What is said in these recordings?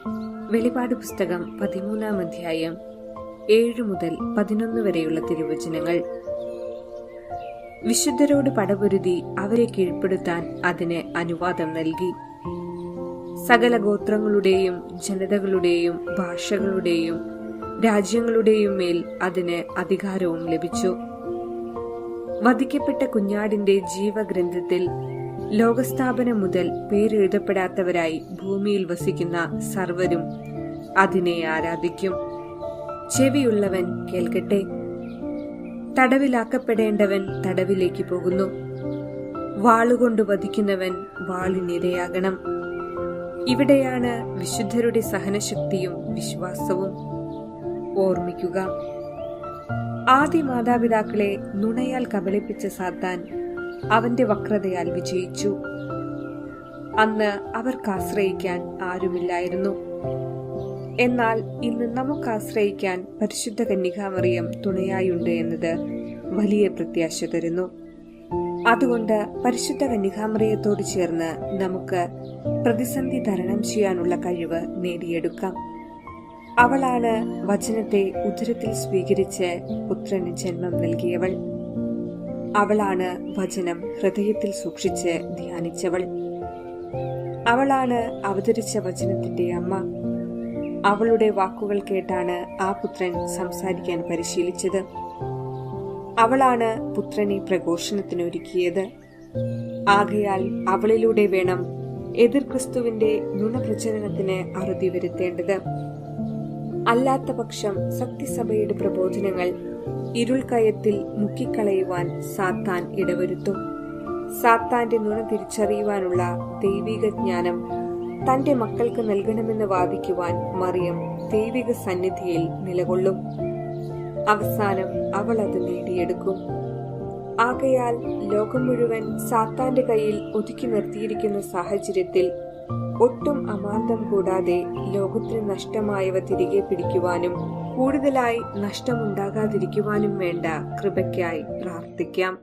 വെളിപാട് പുസ്തകം 13-ാം അധ്യായം 7 മുതൽ 11 വരെയുള്ള തിരുവചനങ്ങൾ. വിശുദ്ധരോട് പടപൊരുതി അവരെ കീഴ്പ്പെടുത്താൻ അതിന് അനുവാദം നൽകി. സകല ഗോത്രങ്ങളുടെയും ജനതകളുടെയും ഭാഷകളുടെയും രാജ്യങ്ങളുടെയും മേൽ അതിന് അധികാരവും ലഭിച്ചു. വധിക്കപ്പെട്ട കുഞ്ഞാടിന്റെ ജീവഗ്രന്ഥത്തിൽ ലോകസ്ഥാപനം മുതൽ പേരെഴുതപ്പെടാത്തവരായി ഭൂമിയിൽ വസിക്കുന്ന സർവരും അതിനെ ആരാധിക്കും. ചെവിയുള്ളവൻ കേൾക്കട്ടെ. തടവിലാക്കപ്പെടേണ്ടവൻ തടവിലേക്ക് പോകുന്നു. വാളുകൊണ്ട് വധിക്കുന്നവൻ വാളിനിരയാകണം. ഇവിടെയാണ് വിശുദ്ധരുടെ സഹനശക്തിയും വിശ്വാസവും. ഓർമ്മിക്കുക, ആദ്യ മാതാപിതാക്കളെ നുണയാൽ കബളിപ്പിച്ച സാത്താൻ അവന്റെ വക്രതയാൽ വിജയിച്ചു. അന്ന് അവർക്ക് ആശ്രയിക്കാൻ ആരുമില്ലായിരുന്നു. എന്നാൽ ഇന്ന് നമുക്ക് ആശ്രയിക്കാൻ പരിശുദ്ധ കന്യകാമറിയം തുണയായുണ്ട് എന്നത് വലിയ പ്രത്യാശ തരുന്നു. അതുകൊണ്ട് പരിശുദ്ധ കന്യകാമറിയത്തോട് ചേർന്ന് നമുക്ക് പ്രതിസന്ധി തരണം ചെയ്യാനുള്ള കഴിവ് നേടിയെടുക്കാം. അവളാണ് വചനത്തെ ഉദരത്തിൽ സ്വീകരിച്ച് പുത്രന് ജന്മം നൽകിയവൾ. അവളാണ് വചനം ഹൃദയത്തിൽ സൂക്ഷിച്ച് ധ്യാനിച്ചവൾ. അവളാണ് അവതരിച്ച വചനത്തിന്റെ അമ്മ. അവളുടെ വാക്കുകൾ കേട്ടാണ് ആ പുത്രൻ സംസാരിക്കാൻ പരിശീലിച്ചത്. അവളാണ് പുത്രനെ പ്രഘോഷണത്തിനൊരുക്കിയത്. ആകയാൽ അവളിലൂടെ വേണം എതിർ ക്രിസ്തുവിന്റെ നുണപ്രചരണത്തിന് അറുതി വരുത്തേണ്ടത്. അല്ലാത്ത പക്ഷം സത്യസഭയുടെ പ്രബോധനങ്ങൾ ഇരുൾക്കയത്തിൽ മുക്കിക്കളയുവാൻ സാത്താൻ ഇടവരുത്തും. സാത്താന്റെ നുണ തിരിച്ചറിയുവാനുള്ള ദൈവിക ജ്ഞാനം തന്റെ മക്കൾക്ക് നൽകണമെന്ന് വാദിക്കുവാൻ മറിയം ദൈവിക സന്നിധിയിൽ നിലകൊള്ളും. അവസാനം അവൾ അത് നേടിയെടുക്കും. ആകയാൽ ലോകം മുഴുവൻ സാത്താന്റെ കയ്യിൽ ഒതുക്കി നിർത്തിയിരിക്കുന്ന സാഹചര്യത്തിൽ ഒട്ടും അമാന്തം കൂടാതെ ലോകത്തിന് നഷ്ടമായവ തിരികെ പിടിക്കുവാനും കൂടുതലായി നഷ്ടമുണ്ടാകാതിരിക്കുവാനും വേണ്ട കൃപയ്ക്കായി പ്രാർത്ഥിക്കാം.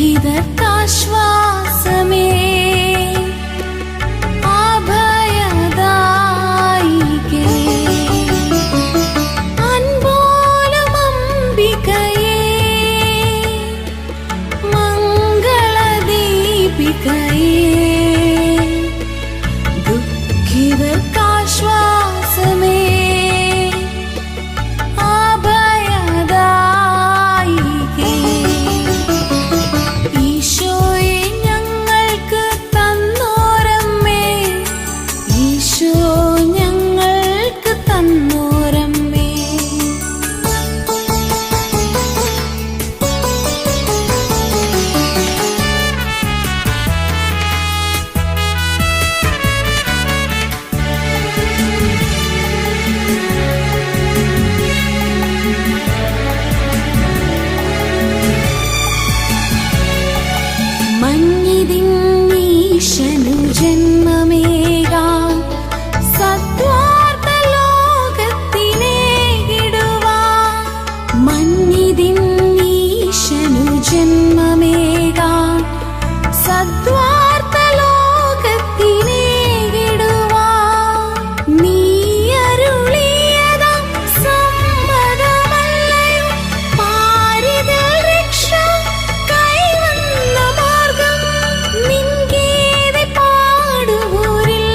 ദുഃഖിതർക്കാശ്വാസമേ, അഭയദായികേ, അൻപോലും അംബികയേ, മംഗളദീപികയേ, ദുഃഖിതർക്കാശ്വാസമേ, അഭയദായികേ, ഈശോയെ ഞങ്ങൾക്ക് തന്നോരമ്മേ, ഈശോ ഞങ്ങൾക്ക് തന്നോരമ്മേ. മഞ്ഞിതിന്നീശനു ജന്മമേകാൻ സദ്വാർത്ത ലോകത്തിനേകിടുവാൻ, മഞ്ഞിതിന്നീശനു ജന്മമേകാൻ സദ്വാർത്ത ലോകത്തിനേകിടുവാൻ, നീ അരുളിയതാം സമ്മതമല്ലയോ പാരിതിൽ രക്ഷ കൈവന്ന മാർഗം, നിൻ ഗീതി പാടുവോരിൽ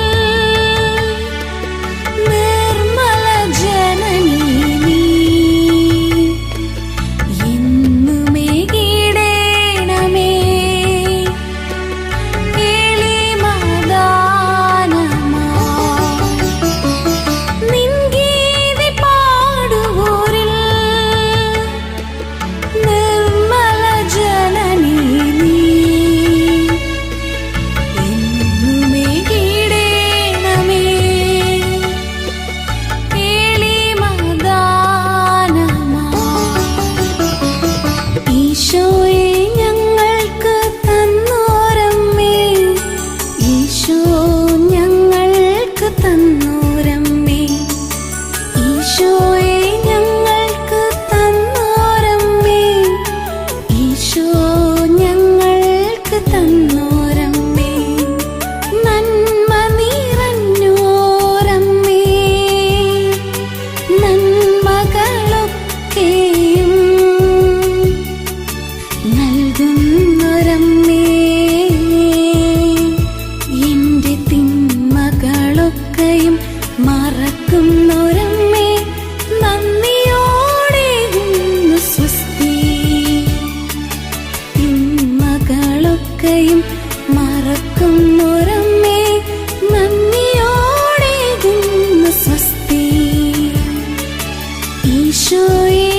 നിർമ്മല ജനനീ നീ എന്നുമേ കീടേണമേ, എളിമദാനമാ നിൻ ഗീതി പാടുവോരിൽ നിർമ്മല ജനനീ നീ എന്നുമേ കീടേണമേ, എളിമദാനമാ. ഈശോയെ ഞങ്ങൾക്ക് തന്നോരമ്മേ, ഈശോ ഞങ്ങൾക്ക് തന്നോരമ്മേ, ഈശോയെ ഞങ്ങൾക്ക് തന്നോരമ്മേ, ഈശോ ഞങ്ങൾക്ക് തന്നോരമ്മേ. നന്മ നിറഞ്ഞോരമ്മേ, നന്മകളൊക്കെയും നൽകുന്നൊരമ്മേ, എന്റെ തിന്മകളൊക്കെയും മറക്കുന്നൊരമ്മേ, നന്ദിയോടെയുന്നു സ്വസ്തി. തിന്മകളൊക്കെയും മറക്കുന്നൊരമ്മേ, നന്ദിയോടെയുന്നു സ്വസ്തി. ഈശോയെ